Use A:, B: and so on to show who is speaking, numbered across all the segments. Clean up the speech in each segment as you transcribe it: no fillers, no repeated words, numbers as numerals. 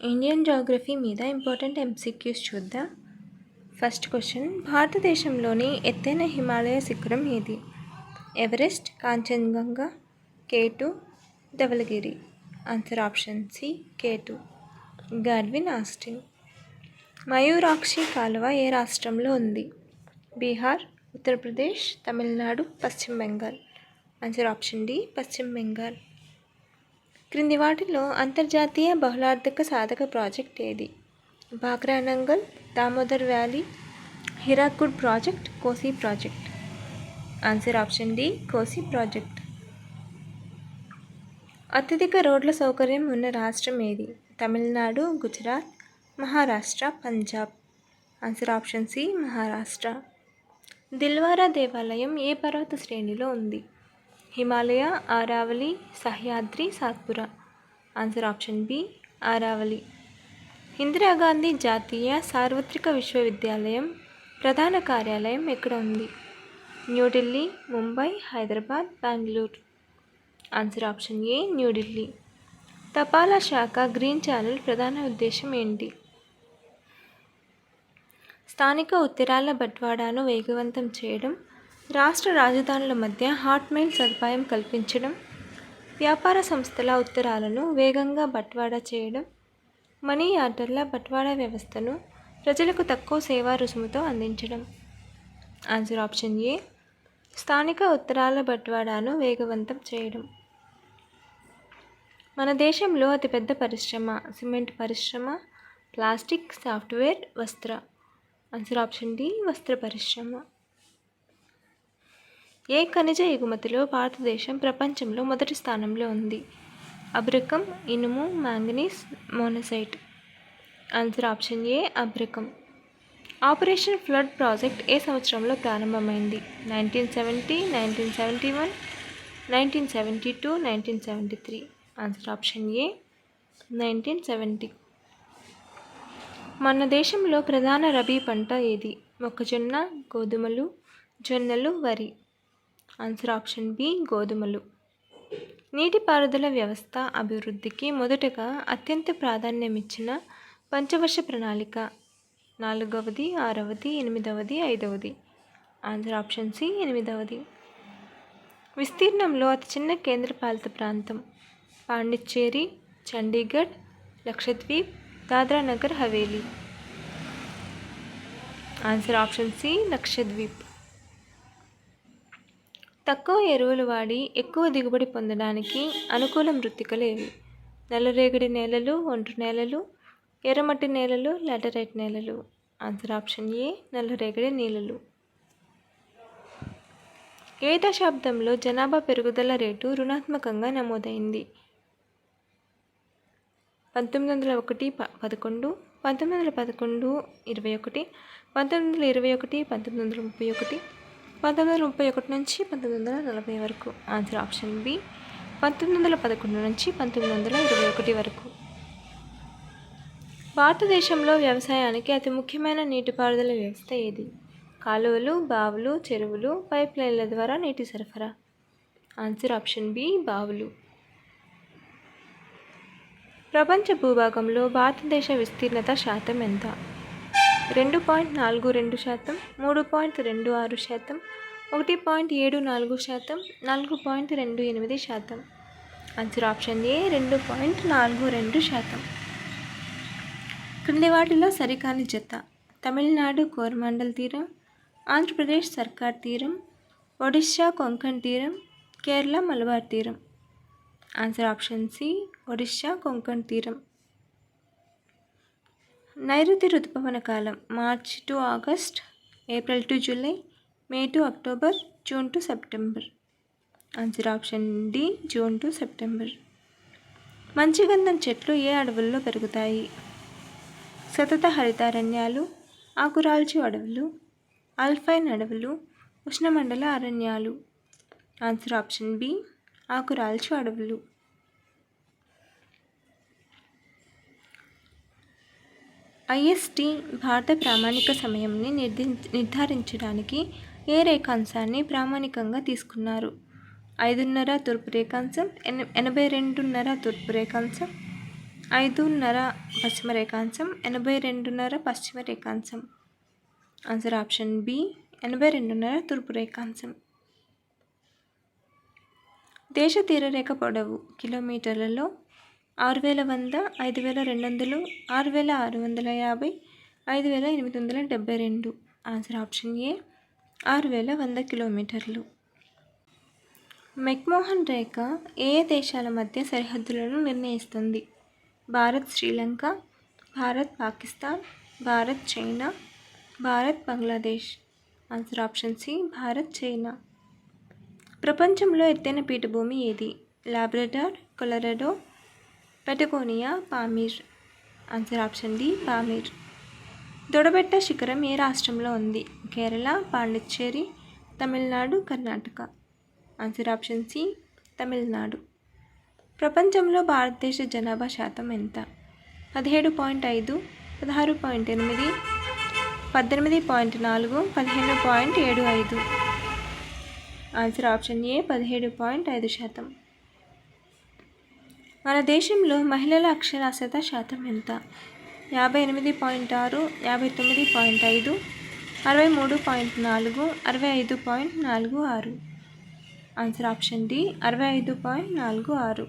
A: Indian geography మీద important MCQs చూద్దాం. First question, భారతదేశంలోని ఎత్తైన హిమాలయ శిఖరం ఏది? Everest, Kanchenjunga, K2, Dhaulagiri. Answer option C, K2. Godwin Austen. Mayurakshi కాలువ ఏ రాష్ట్రంలో ఉంది? బీహార్, ఉత్తరప్రదేశ్, తమిళనాడు, పశ్చిమ బెంగాల్. ఆన్సర్ ఆప్షన్ డి, పశ్చిమ బెంగాల్. క్రింది వాటిలో అంతర్జాతీయ బహుళార్థక సాధక ప్రాజెక్ట్ ఏది? బాక్రానంగల్, దామోదర్ వ్యాలీ, హిరాకుడ్ ప్రాజెక్ట్, కోసి ప్రాజెక్ట్. ఆన్సర్ ఆప్షన్ డి, కోసి ప్రాజెక్ట్. అత్యధిక రోడ్ల సౌకర్యం ఉన్న రాష్ట్రం ఏది? Tamil Nadu, Gujarat, Maharashtra, Punjab. Answer option C, Maharashtra. Dilwara దేవాలయం ఏ పర్వత శ్రేణిలో ఉంది? Himalaya, Aravalli, Sahyadri, Satpura. Answer option B, Aravalli. Indira Gandhi జాతీయ సార్వత్రిక విశ్వవిద్యాలయం ప్రధాన కార్యాలయం ఎక్కడ ఉంది? న్యూఢిల్లీ, ముంబై, హైదరాబాద్, బెంగళూరు. ఆన్సర్ ఆప్షన్ ఏ, న్యూఢిల్లీ. తపాలా శాఖ గ్రీన్ ఛానల్ ప్రధాన ఉద్దేశం ఏంటి? స్థానిక ఉత్తరాల బట్వాడాను వేగవంతం చేయడం, రాష్ట్ర రాజధానుల మధ్య హాట్మెయిల్ సదుపాయం కల్పించడం, వ్యాపార సంస్థల ఉత్తరాలను వేగంగా బట్వాడా చేయడం, మనీ ఆర్డర్ల బట్వాడా వ్యవస్థను ప్రజలకు తక్కువ సేవా రుసుముతో అందించడం. ఆన్సర్ ఆప్షన్ ఏ, స్థానిక ఉత్తరాల బట్వాడాను వేగవంతం చేయడం. మన దేశంలో అతిపెద్ద పరిశ్రమ సిమెంట్ పరిశ్రమ, ప్లాస్టిక్, సాఫ్ట్వేర్, వస్త్ర. ఆన్సర్ ఆప్షన్ డి, వస్త్ర పరిశ్రమ. ఏ ఖనిజ ఎగుమతిలో భారతదేశం ప్రపంచంలో మొదటి స్థానంలో ఉంది? అబ్రకం, ఇనుము, manganese, monazite. Answer option A, అబ్రకం. ఆపరేషన్ ఫ్లడ్ ప్రాజెక్ట్ ఏ సంవత్సరంలో ప్రారంభమైంది? 1970, 1971, 1972, 1973. Answer option A, 1970. మన దేశంలో ప్రధాన రబీ పంట ఏది? మొక్కజొన్న, గోధుమలు, జొన్నలు, వరి. ఆన్సర్ ఆప్షన్ బి, గోధుమలు. నీటిపారుదల వ్యవస్థ అభివృద్ధికి మొదటగా అత్యంత ప్రాధాన్యమిచ్చిన పంచవర్ష ప్రణాళిక 4వది, 6వది, 8వది, 5వది. ఆన్సర్ ఆప్షన్ సి, 8వది. విస్తీర్ణంలో అతి చిన్న కేంద్రపాలిత ప్రాంతం? Pondicherry, Chandigarh, Lakshadweep, Dadra Nagar Haveli. Answer option C, Lakshadweep. తక్కువ ఎరువులు వాడి ఎక్కువ దిగుబడి పొందడానికి అనుకూల మృత్తికలు ఏవి? నల్లరేగడి నేలలు, ఒండ్రు నేలలు, ఎర్రమట్టి నేలలు, లాటరైట్ నేలలు. ఆన్సర్ ఆప్షన్ ఏ, నల్లరేగడి నేలలు. ఏ దశాబ్దంలో జనాభా పెరుగుదల రేటు రుణాత్మకంగా నమోదైంది? 1901, 11, 1911, 21, 1921, 1931, 1931 నుంచి 1940 వరకు. ఆన్సర్ ఆప్షన్ బి, 1911 నుంచి 1921 వరకు. భారతదేశంలో వ్యవసాయానికి అతి ముఖ్యమైన నీటిపారుదల వ్యవస్థ ఏది? కాలువలు, బావులు, చెరువులు, పైప్ లైన్ల ద్వారా నీటి సరఫరా. ఆన్సర్ ఆప్షన్ బి, బావులు. ప్రపంచ భూభాగంలో భారతదేశ విస్తీర్ణత శాతం ఎంత? 2.42%, 3.26%, 1.74%, 4.28%. ఆన్సర్ ఆప్షన్ ఏ, 2.42%. క్రింది వాటిలో సరికాని జత? తమిళనాడు కోరమాండల్ తీరం, ఆంధ్రప్రదేశ్ సర్కార్ తీరం, ఒడిశా కొంకణ్ తీరం, కేరళ మలబార్ తీరం. Answer option C, Odisha Konkan తీరం. నైరుతి రుతుపవన కాలం March to August, April to July, May to October, June to September. Answer option D, June to September. మంచిగంధం చెట్లు ఏ అడవుల్లో పెరుగుతాయి? సతత హరితారణ్యాలు, ఆకురాల్చు అడవులు, ఆల్పైన్ అడవులు, ఉష్ణమండల అరణ్యాలు. ఆన్సర్ ఆప్షన్ బి, ఆకురాల్చు అడవులు. ఐఎస్టి భారత ప్రామాణిక సమయంని నిర్ధారించడానికి ఏ రేఖాంశాన్ని ప్రామాణికంగా తీసుకున్నారు? 5:30 తూర్పు రేఖాంశం, 82:30 తూర్పు రేఖాంశం, 5.5 పశ్చిమ రేఖాంశం, 82.5 పశ్చిమ రేఖాంశం. ఆన్సర్ ఆప్షన్ బి 82.5 తూర్పు రేఖాంశం. దేశ తీరరేఖ పొడవు కిలోమీటర్లలో 6100, 5200, 6650, 5872. ఆన్సర్ ఆప్షన్ ఏ 6100 కిలోమీటర్లు. మెక్మోహన్ రేఖ ఏ దేశాల మధ్య సరిహద్దులను నిర్ణయిస్తుంది? Bharat Sri Lanka, Bharat Pakistan, Bharat China, Bharat Bangladesh. Answer option C Bharat China. ప్రపంచంలో ఎత్తైన పీఠభూమి ఏది? Labrador, Colorado, Patagonia, Pamir. Answer option D Pamir. Doddabetta శిఖరం ఏ రాష్ట్రంలో ఉంది? Kerala, Pondicherry, Tamil Nadu, Karnataka. Answer option C Tamil Nadu. ప్రపంచంలో భారతదేశ జనాభా శాతం ఎంత? 17.5, 16.8, 18.4, 15.75. Answer option A 17.5%. మన దేశంలో మహిళల అక్షరాస్యత శాతం ఎంత? 58.6, 59.5, 63.4, 65.46. Answer option D 65.46.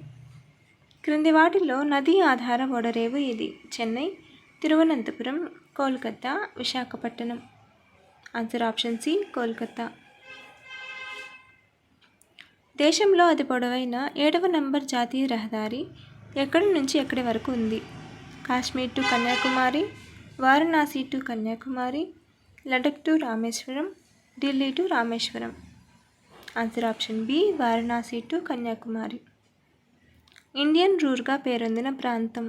A: క్రింది వాటిలో నదీ ఆధార ఓడరేవు ఏది? Chennai, Thiruvananthapuram, Kolkata, Visakhapatnam. Answer option C Kolkata. దేశంలో అతి పొడవైన 7వ నంబర్ జాతీయ రహదారి ఎక్కడి నుంచి ఎక్కడి వరకు ఉంది? Kashmir to Kanyakumari, Varanasi to Kanyakumari, Ladakh to Rameswaram, Delhi to Rameswaram. Answer option B Varanasi to Kanyakumari. Indian రూర్గా పేరొందిన ప్రాంతం?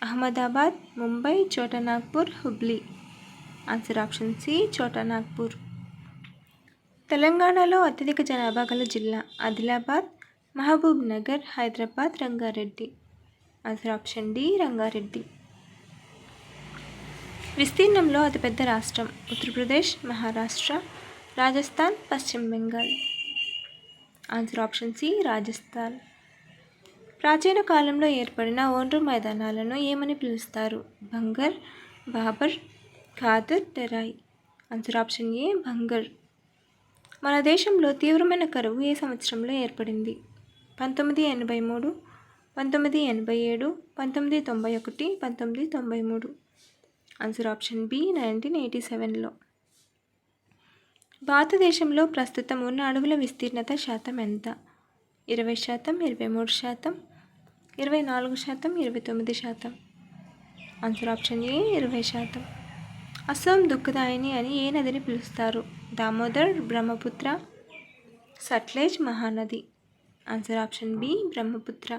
A: Ahmedabad, Mumbai, Chota Nagpur, Hubli. Answer option C Chota Nagpur. తెలంగాణలో అత్యధిక జనాభా గల జిల్లా? Adilabad, Mahabubnagar, Hyderabad, Rangareddy. Answer option D Rangareddy. విస్తీర్ణంలో అతిపెద్ద రాష్ట్రం? Uttar Pradesh, Maharashtra, Rajasthan, Paschim Bengal. Answer option C Rajasthan. ప్రాచీన కాలంలో ఏర్పడిన ఒండ్రు మైదానాలను ఏమని పిలుస్తారు? బంగర్, బాబర్, ఖాదర్, టెరాయ్. ఆన్సర్ ఆప్షన్ ఏ బంగర్. మన దేశంలో తీవ్రమైన కరువు ఏ సంవత్సరంలో ఏర్పడింది? 1983, 1987, 1991, 1993. ఆన్సర్ ఆప్షన్ బి 1987లో. భారతదేశంలో ప్రస్తుతం ఉన్న అడవుల విస్తీర్ణత శాతం ఎంత? 20%, 23%, 24%, 29%. Answer option A 20%. అస్సాం దుఃఖదాయిని అని ఏ నదిని పిలుస్తారు? Damodar, Brahmaputra, Sutlej, Mahanadi. Answer option B Brahmaputra.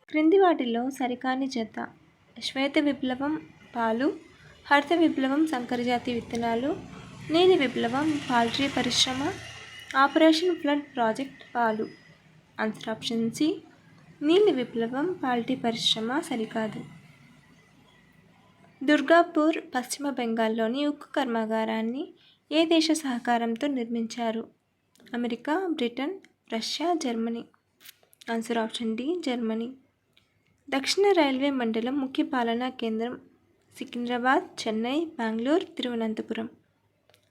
A: క్రింది వాటిలో సరికాని జత? శ్వేత విప్లవం పాలు, హరిత విప్లవం సంకరజాతి విత్తనాలు, నీలి విప్లవం పౌల్ట్రీ పరిశ్రమ, ఆపరేషన్ ఫ్లడ్ ప్రాజెక్ట్ పాలు. ఆన్సర్ ఆప్షన్ సి నీలి విప్లవం పౌల్ట్రీ పరిశ్రమ సరికాదు. దుర్గాపూర్ పశ్చిమ బెంగాల్లోని ఉక్కు కర్మాగారాన్ని ఏ దేశ సహకారంతో నిర్మించారు? America, Britain, Russia, Germany. Answer option D Germany. దక్షిణ రైల్వే మండలం ముఖ్య పాలనా కేంద్రం? Secunderabad, Chennai, Bengaluru, Thiruvananthapuram.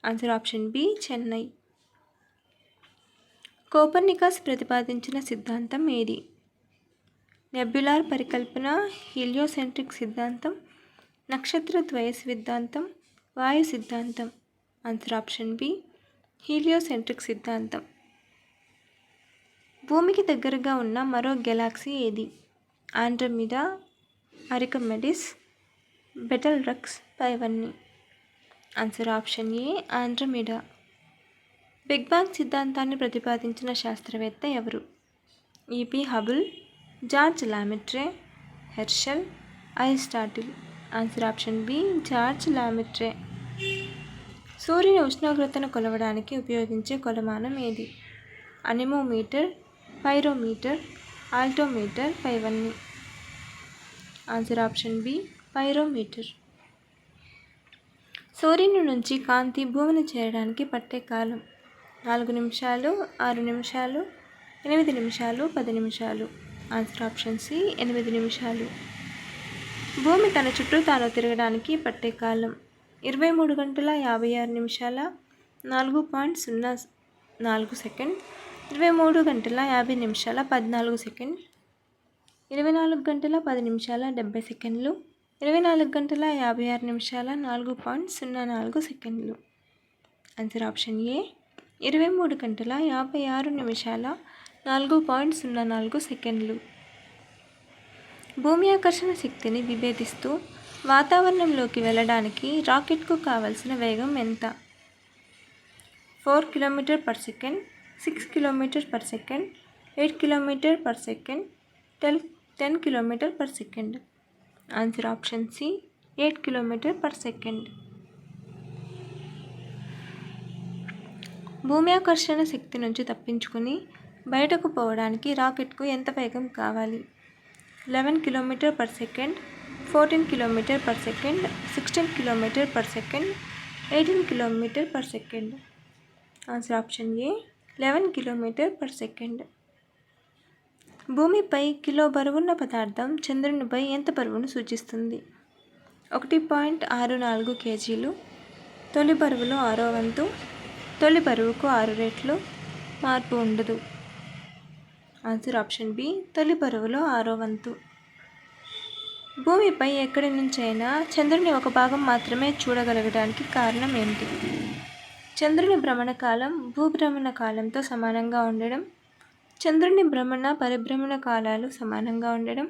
A: Answer option B Chennai. Copernicus ప్రతిపాదించిన సిద్ధాంతం ఏది? నెబ్యులార్ పరికల్పన, హీలియోసెంట్రిక్ సిద్ధాంతం, నక్షత్ర ద్వయ సిద్ధాంతం, వాయు సిద్ధాంతం. ఆన్సర్ ఆప్షన్ బి హీలియోసెంట్రిక్ సిద్ధాంతం. భూమికి దగ్గరగా ఉన్న మరో గెలాక్సీ ఏది? ఆండ్రోమీడా, అరికమెడిస్, బెటల్రక్స్, పైవన్నీ. Answer option A Andromeda. Big bang సిద్ధాంతాన్ని ప్రతిపాదించిన శాస్త్రవేత్త ఎవరు? EP Hubble, George Lemaitre, Herschel, Aristotle. Answer option B George Lemaitre. సూర్యుని ఉష్ణోగ్రతను కొలవడానికి ఉపయోగించే కొలమానం ఏది? అనిమోమీటర్, పైరోమీటర్, ఆల్టోమీటర్, పైవన్నీ. Answer option B pyrometer. సూర్యుని నుంచి కాంతి భూమిని చేరడానికి పట్టే కాలం? 4 నిమిషాలు, 6 నిమిషాలు, 8 నిమిషాలు, 10 నిమిషాలు. ఆన్సర్ ఆప్షన్ సి 8 నిమిషాలు. భూమి తన చుట్టూ తాను తిరగడానికి పట్టే కాలం 23 గంటల 56 నిమిషాల 4.04 సెకండ్, 23 గంటల 50 నిమిషాల 14 సెకండ్, 24 గంటల 10 నిమిషాల 70 సెకండ్లు, 24 గంటల 56 నిమిషాల 4.04 సెకండ్లు. ఆన్సర్ ఆప్షన్ ఏ 23 గంటల 56 నిమిషాల 4.04 సెకండ్లు. భూమి ఆకర్షణ శక్తిని విభేదిస్తూ వాతావరణంలోకి వెళ్ళడానికి రాకెట్కు కావలసిన వేగం ఎంత? 4 km/s, 6 km/s, 8 km/s, 10 km/s. Answer option C 8 km/s. భూమి ఆకర్షణ శక్తి నుంచి తప్పించుకుని బయటకు పోవడానికి రాకెట్కు ఎంత వేగం కావాలి? 11 km/s, 14 km/s, 16 km/s, 18 km/s. Answer option ఏ 11 km/s. భూమిపై కిలో బరువున్న పదార్థం చంద్రునిపై ఎంత బరువును సూచిస్తుంది? 1.64 kg. తొలి బరువులో 6వ వంతు. తొలి బరువుకు 6 రెట్లు. మార్పు ఉండదు. ఆన్సర్ ఆప్షన్ బి తొలి బరువులో 6వ వంతు. భూమిపై ఎక్కడి నుంచైనా చంద్రుని ఒక భాగం మాత్రమే చూడగలగడానికి కారణం ఏమిటి? చంద్రుని భ్రమణ కాలం భూభ్రమణ కాలంతో సమానంగా ఉండడం, చంద్రుని భ్రమణ పరిభ్రమణ కాలాలు సమానంగా ఉండడం,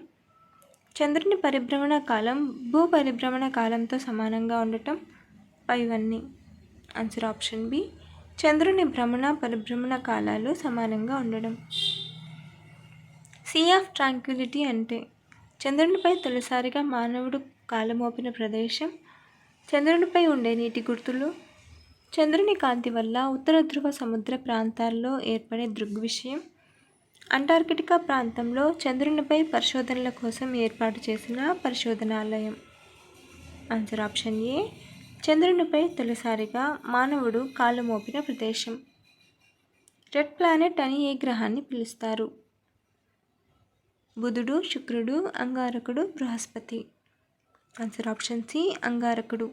A: చంద్రుని పరిభ్రమణ కాలం భూ పరిభ్రమణ కాలంతో సమానంగా ఉండటం, పైవన్నీ. ఆన్సర్ ఆప్షన్ బి చంద్రుని భ్రమణ పరిభ్రమణ కాలాలు సమానంగా ఉండడం. సీ ఆఫ్ ట్రాంక్విలిటీ అంటే చంద్రునిపై తొలిసారిగా మానవుడు కాలుమోపిన ప్రదేశం, చంద్రునిపై ఉండే నీటి గుర్తులు, చంద్రుని కాంతి వల్ల ఉత్తర ధ్రువ సముద్ర ప్రాంతాల్లో ఏర్పడే దృగ్విషయం, అంటార్కిటికా ప్రాంతంలో చంద్రునిపై పరిశోధనల కోసం ఏర్పాటు చేసిన పరిశోధనాలయం. ఆన్సర్ ఆప్షన్ ఏ చంద్రునిపై తొలిసారిగా మానవుడు కాలు మోపిన ప్రదేశం. రెడ్ ప్లానెట్ అని ఏ గ్రహాన్ని పిలుస్తారు? బుధుడు, శుక్రుడు, అంగారకుడు, బృహస్పతి. ఆన్సర్ ఆప్షన్ సి అంగారకుడు.